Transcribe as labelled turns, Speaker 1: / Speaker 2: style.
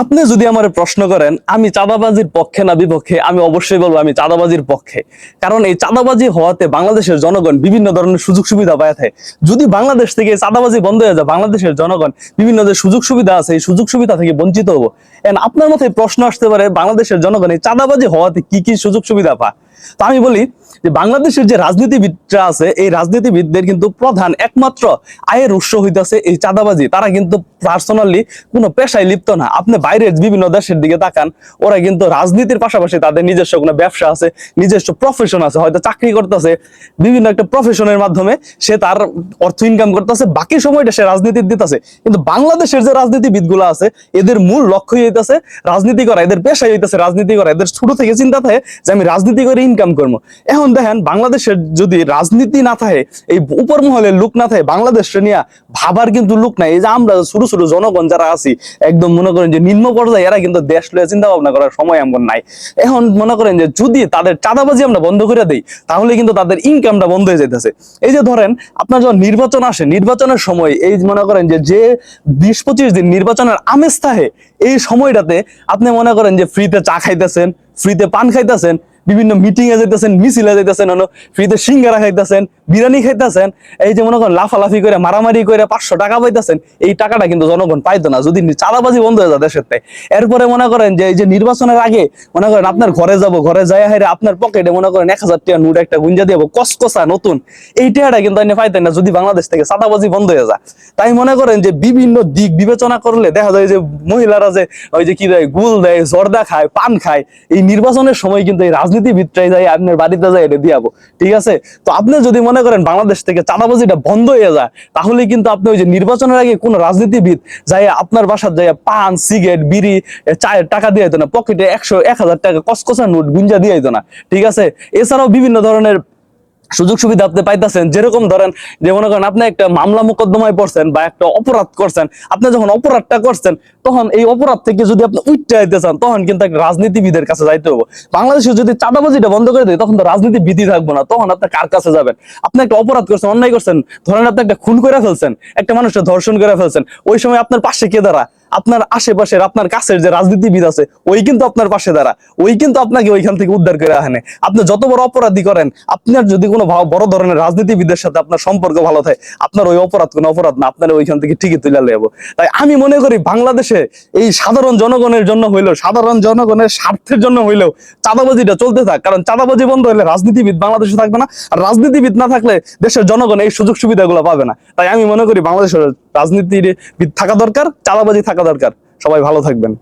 Speaker 1: আপনি যদি আমার প্রশ্ন করেন আমি চাঁদাবাজির পক্ষে না বিপক্ষে, আমি অবশ্যই বলবো আমি চাঁদাবাজির পক্ষে। কারণ এই চাঁদাবাজি হওয়াতে বাংলাদেশের জনগণ বিভিন্ন ধরনের সুযোগ সুবিধা পায় থাকে। যদি বাংলাদেশ থেকে চাঁদাবাজি বন্ধ হয়ে যায়, বাংলাদেশের জনগণ বিভিন্ন যে সুযোগ সুবিধা আছে এই সুযোগ সুবিধা থেকে বঞ্চিত হবো। এন্ড আপনার মাথায় প্রশ্ন আসতে পারে বাংলাদেশের জনগণ এই চাঁদাবাজি হওয়াতে কি কি সুযোগ সুবিধা পায়। তো আমি বলি যে বাংলাদেশের যে রাজনীতিবিদরা আছে এই রাজনীতিবিদদের কিন্তু প্রধান একমাত্র আয়ের উৎস হইতেছে এই চাঁদাবাজি। তারা কিন্তু পার্সোনালি কোনো পেশায় লিপ্ত না। আপনি বাইরের বিভিন্ন দেশের দিকে তাকান, ওরা কিন্তু রাজনীতির পাশাপাশি তাদের নিজস্ব কোনো ব্যবসা আছে, নিজস্ব প্রফেশন আছে, হয়তো চাকরি করতেছে, বিভিন্ন একটা প্রফেশনের মাধ্যমে সে তার অর্থ ইনকাম করতেছে, বাকি সময়টা সে রাজনীতি দিতেছে। কিন্তু বাংলাদেশের যে রাজনীতিবিদ গুলো আছে এদের মূল লক্ষ্যই হইতেছে রাজনীতি করা, এদের পেশাই হইতেছে রাজনীতি করা। এদের ছোট থেকে চিন্তা থাকে যে আমি রাজনীতি করে ইনকাম করবো। এখন দেখেন বাংলাদেশের যদি রাজনীতি না থাকে, এই উপর মহলের লোক না থাকে, বাংলাদেশে নিয়ে ভাবার কিন্তু লোক নাই। এই যে আমরা ছোট ছোট জনগণ যারা আছি একদম মনে করেন যে নিম্ন পর্যায়ে, এরা কিন্তু দেশ লয়ে চিন্তা ভাবনা করার সময় এমন নাই। এখন মনে করেন যে যদি তাদের চাঁদাবাজি আমরা বন্ধ করে দেই তাহলে কিন্তু তাদের ইনকামটা বন্ধ হয়ে যেতেছে। এই যে ধরেন আপনার যখন নির্বাচন আসে, নির্বাচনের সময় এই মনে করেন যে 20-25 দিন নির্বাচনের আমেজ থাকে, এই সময়টাতে আপনি মনে করেন যে ফ্রিতে চা খাইতেছেন, ফ্রিতে পান খাইতেছেন, বিভিন্ন মিটিং এ যাইতেছেন, মিছিলে যাইতেছেন, ফ্রিতে সিঙ্গারা খাইতেছেন, বিরিয়ানি খাইতেছেন। এই যে মনে করেন লাফালাফি করে মারামারি করে 500 টাকা পাইতেছেন, এই টাকাটা কিন্তু জনগণ পাইতো না যদি চাঁদাবাজি বন্ধ হয়ে যায় দেশের থেকে। এরপরে মনে করেন যে এই যে নির্বাচনের আগে মনে করেন আপনার ঘরে যাব, ঘরে যাই হাইরে আপনার পকেটে মনে করেন 1000 টাকা নোট একটা গুঞ্জা দিয়ে কসকসা নতুন, এই টাকাটা কিন্তু আপনি পাইতেন না যদি বাংলাদেশ থেকে চাঁদাবাজি বন্ধ হয়ে যায়। তাই মনে করেন যে বিভিন্ন দিক বিবেচনা করলে দেখা যায় যে মহিলারা যে ওই যে কি দেয়, গুল দেয়, জর্দা খায়, পান খায়, এই নির্বাচনের সময় কিন্তু এই রাজনীতিবিদরাই যাই আপনার বাড়িতে যায় এটা দিয়াবো। ঠিক আছে? তো আপনি যদি মনে করেন বাংলাদেশ থেকে চাঁদাবাজিটা বন্ধ হয়ে যায় তাহলে কিন্তু আপনি ওই যে নির্বাচনের আগে কোন রাজনীতিবিদ যাই আপনার বাসার যাই পান, সিগারেট, বিড়ি, চায়ের টাকা দিয়ে যেত না, পকেটে 100-1000 টাকা কসকসা নোট গুঞ্জা দিয়ে যেত না। ঠিক আছে? এছাড়াও বিভিন্ন ধরনের সুযোগ সুবিধা আপনি পাইতেছেন। যেরকম ধরেন যে মনে করেন আপনি একটা মামলা মোকদ্দমায় পড়ছেন বা একটা অপরাধ করছেন, আপনি যখন অপরাধটা করছেন তখন এই অপরাধ থেকে যদি আপনি উঠতে যাইতে চান তখন কিন্তু একটা রাজনীতিবিদের কাছে যাইতে হবে। বাংলাদেশে যদি চাঁদাবাজিটা বন্ধ করে দেয় তখন তো রাজনীতিবিদই থাকবো না, তখন আপনি কার কাছে যাবেন? আপনি একটা অপরাধ করছেন, অন্যায় করছেন, ধরেন আপনি একটা খুন করে ফেলছেন, একটা মানুষকে ধর্ষণ করে ফেলছেন, ওই সময় আপনার পাশে কে দাঁড়া? আপনার আশেপাশের আপনার কাছের যে রাজনীতিবিদ আছে ওই কিন্তু আপনার পাশে দাঁড়া, ওই কিন্তু আপনাকে ওইখান থেকে উদ্ধার করে আনে। আপনি যত বড় অপরাধী করেন, আপনার যদি কোনো বড় ধরনের রাজনীতিবিদের সাথে আপনার সম্পর্ক ভালো থাকে, আপনার ওই অপরাধ কোনো অপরাধ না, আপনার ওইখান থেকে ঠিকই তুলে নেবো। তাই আমি মনে করি বাংলাদেশে এই সাধারণ জনগণের জন্য হইলেও, সাধারণ জনগণের স্বার্থের জন্য হইলেও চাঁদাবাজিটা চলতে থাক। কারণ চাঁদাবাজি বন্ধ হলে রাজনীতিবিদ বাংলাদেশে থাকবে না, আর রাজনীতিবিদ না থাকলে দেশের জনগণ এই সুযোগ সুবিধাগুলো পাবে না। তাই আমি মনে করি বাংলাদেশের রাজনীতিবিদ থাকা দরকার, চাঁদাবাজি থাকা দরকার। সবাই ভালো থাকবেন।